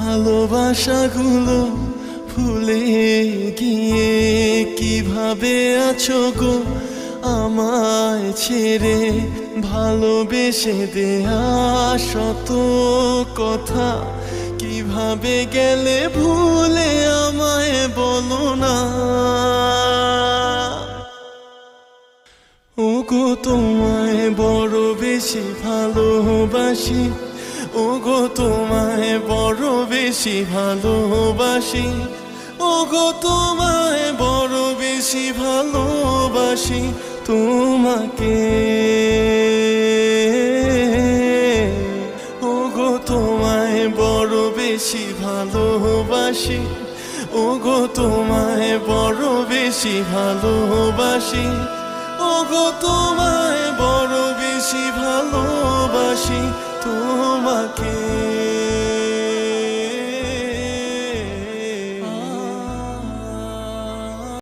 ভালোবাসাগুলো ভুলে গিয়ে কিভাবে আছো গো আমায় ছেড়ে। ভালোবেসে দেয়া শত কথা কিভাবে গেলে ভুলে আমায় বলো না। ওগো তোমায় বড় বেশি ভালোবাসি, ওগো তোমায় বড় বেশি ভালোবাসি, ওগো তোমায় বড় বেশি ভালোবাসি তোমাকে। ওগো তোমায় বড় বেশি ভালোবাসি, ওগো তোমায় বড় বেশি ভালোবাসি, ওগো তোমায় বড় বেশি ভালোবাসি।